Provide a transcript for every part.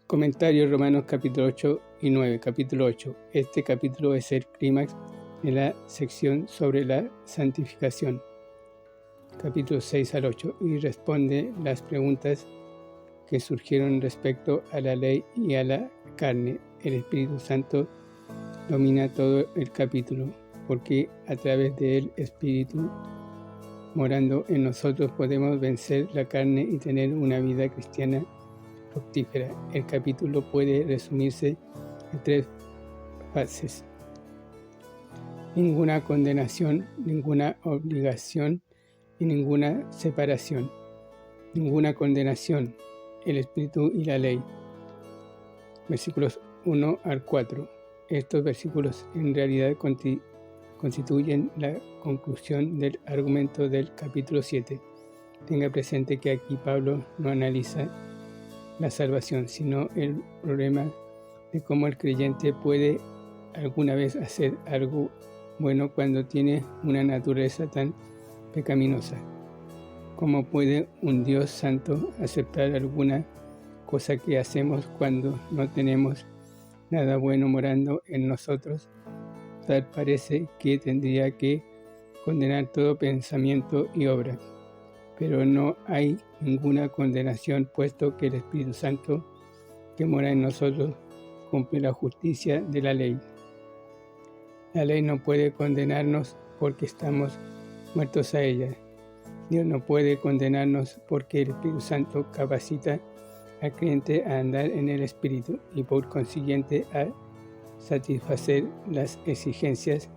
Comentario Romanos capítulo 8 y 9. Capítulo 8. Este capítulo es el clímax de la sección sobre la santificación. Capítulo 6 al 8. Y responde las preguntas que surgieron respecto a la ley y a la carne. El Espíritu Santo domina todo el capítulo, porque a través del Espíritu morando en nosotros podemos vencer la carne y tener una vida cristiana fructífera. El capítulo puede resumirse en 3 fases: ninguna condenación, ninguna obligación y ninguna separación. Ninguna condenación, el Espíritu y la ley. Versículos 1 al 4. Estos versículos en realidad constituyen la conclusión del argumento del capítulo 7. Tenga presente que aquí Pablo no analiza la salvación, sino el problema de cómo el creyente puede alguna vez hacer algo bueno cuando tiene una naturaleza tan pecaminosa. ¿Cómo puede un Dios santo aceptar alguna cosa que hacemos cuando no tenemos nada bueno morando en nosotros? Tal parece que tendría que condenar todo pensamiento y obra. Pero no hay ninguna condenación, puesto que el Espíritu Santo que mora en nosotros cumple la justicia de la ley. La ley no puede condenarnos porque estamos muertos a ella. Dios no puede condenarnos porque el Espíritu Santo capacita al creyente a andar en el Espíritu y por consiguiente a satisfacer las exigencias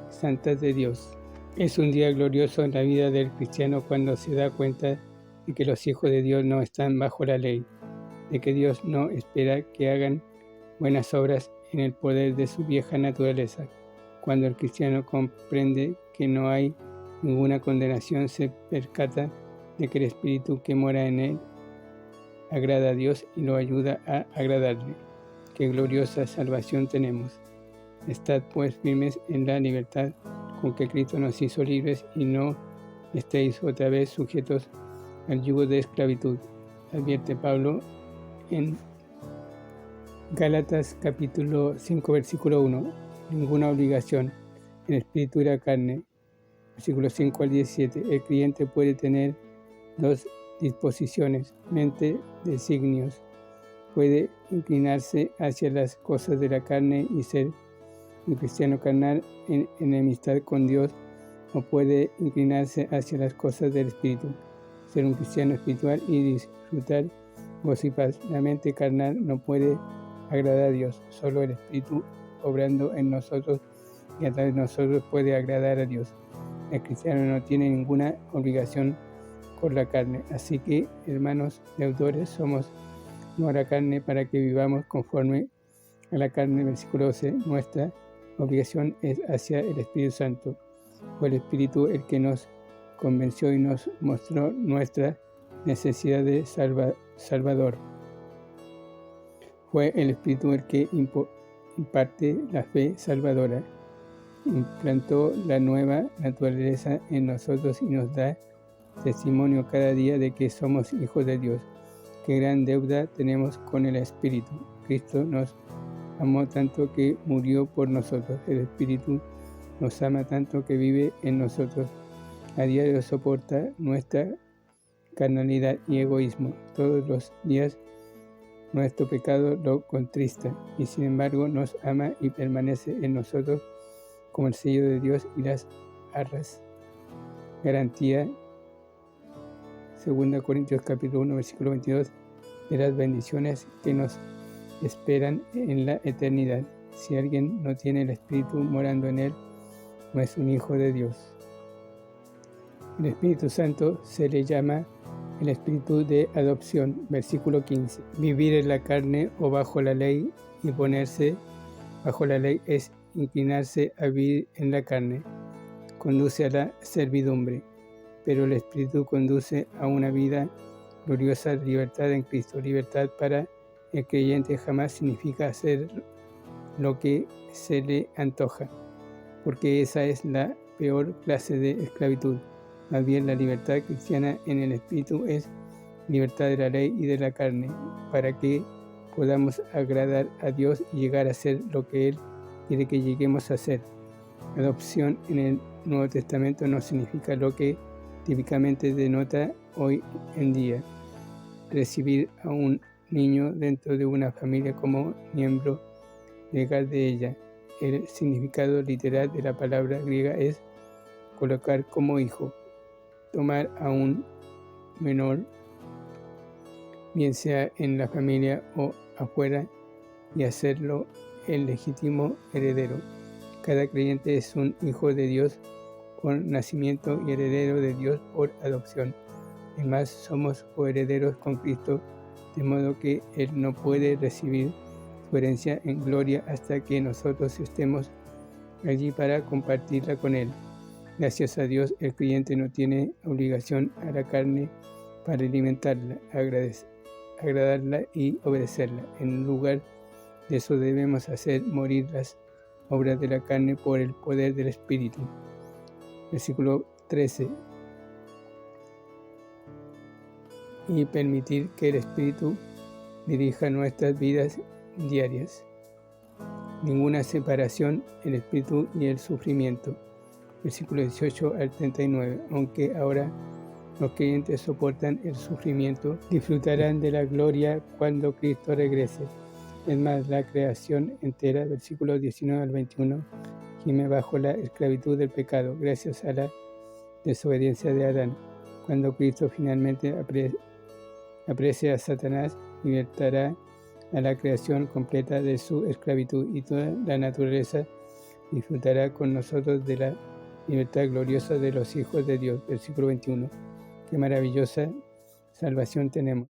santas de Dios. Es un día glorioso en la vida del cristiano cuando se da cuenta de que los hijos de Dios no están bajo la ley, de que Dios no espera que hagan buenas obras en el poder de su vieja naturaleza. Cuando el cristiano comprende que no hay ninguna condenación, se percata de que el Espíritu que mora en él agrada a Dios y lo ayuda a agradarle. ¡Qué gloriosa salvación tenemos! Estad pues firmes en la libertad con que Cristo nos hizo libres y no estéis otra vez sujetos al yugo de esclavitud, advierte Pablo en Gálatas capítulo 5 versículo 1. Ninguna obligación, el espíritu y la carne. Versículos 5 al 17. El creyente puede tener dos disposiciones, mente, designios. Puede inclinarse hacia las cosas de la carne y ser un cristiano carnal en enemistad con Dios, o puede inclinarse hacia las cosas del Espíritu, ser un cristiano espiritual y disfrutar gozo y paz. La mente carnal no puede agradar a Dios, solo el Espíritu obrando en nosotros y a través de nosotros puede agradar a Dios. El cristiano no tiene ninguna obligación con la carne, así que, hermanos deudores, somos no a la carne para que vivamos conforme a la carne. Versículo 12. Nuestra obligación es hacia el Espíritu Santo. Fue el Espíritu el que nos convenció y nos mostró nuestra necesidad de Salvador. Fue el Espíritu el que imparte la fe salvadora, implantó la nueva naturaleza en nosotros y nos da testimonio cada día de que somos hijos de Dios. Qué gran deuda tenemos con el Espíritu. Cristo nos amó tanto que murió por nosotros. El Espíritu nos ama tanto que vive en nosotros. A diario soporta nuestra carnalidad y egoísmo. Todos los días nuestro pecado lo contrista y sin embargo nos ama y permanece en nosotros como el sello de Dios y las arras. Garantía 2 Corintios capítulo 1 versículo 22 de las bendiciones que nos esperan en la eternidad. Si alguien no tiene el Espíritu morando en él, no es un hijo de Dios. El Espíritu Santo se le llama el Espíritu de adopción. Versículo 15. Vivir en la carne o bajo la ley y ponerse bajo la ley es inclinarse a vivir en la carne. Conduce a la servidumbre, pero el Espíritu conduce a una vida gloriosa, libertad en Cristo. Libertad para el creyente jamás significa hacer lo que se le antoja, porque esa es la peor clase de esclavitud. Más bien, la libertad cristiana en el Espíritu es libertad de la ley y de la carne, para que podamos agradar a Dios y llegar a ser lo que Él quiere que lleguemos a ser. Adopción en el Nuevo Testamento no significa lo que típicamente denota hoy en día: recibir a un niño dentro de una familia como miembro legal de ella. El significado literal de la palabra griega es colocar como hijo, tomar a un menor, bien sea en la familia o afuera, y hacerlo el legítimo heredero. Cada creyente es un hijo de Dios por nacimiento y heredero de Dios por adopción. Además, somos coherederos con Cristo, de modo que Él no puede recibir su herencia en gloria hasta que nosotros estemos allí para compartirla con Él. Gracias a Dios, el creyente no tiene obligación a la carne para alimentarla, agradarla y obedecerla. En lugar de eso debemos hacer morir las obras de la carne por el poder del Espíritu. Versículo 13. Y permitir que el Espíritu dirija nuestras vidas diarias. Ninguna separación, el Espíritu y el sufrimiento. Versículo 18 al 39. Aunque ahora los creyentes soportan el sufrimiento, disfrutarán de la gloria cuando Cristo regrese. Es más, la creación entera, versículos 19 al 21, gime bajo la esclavitud del pecado, gracias a la desobediencia de Adán. Cuando Cristo finalmente aprecie a Satanás, libertará a la creación completa de su esclavitud, y toda la naturaleza disfrutará con nosotros de la libertad gloriosa de los hijos de Dios. Versículo 21. Qué maravillosa salvación tenemos.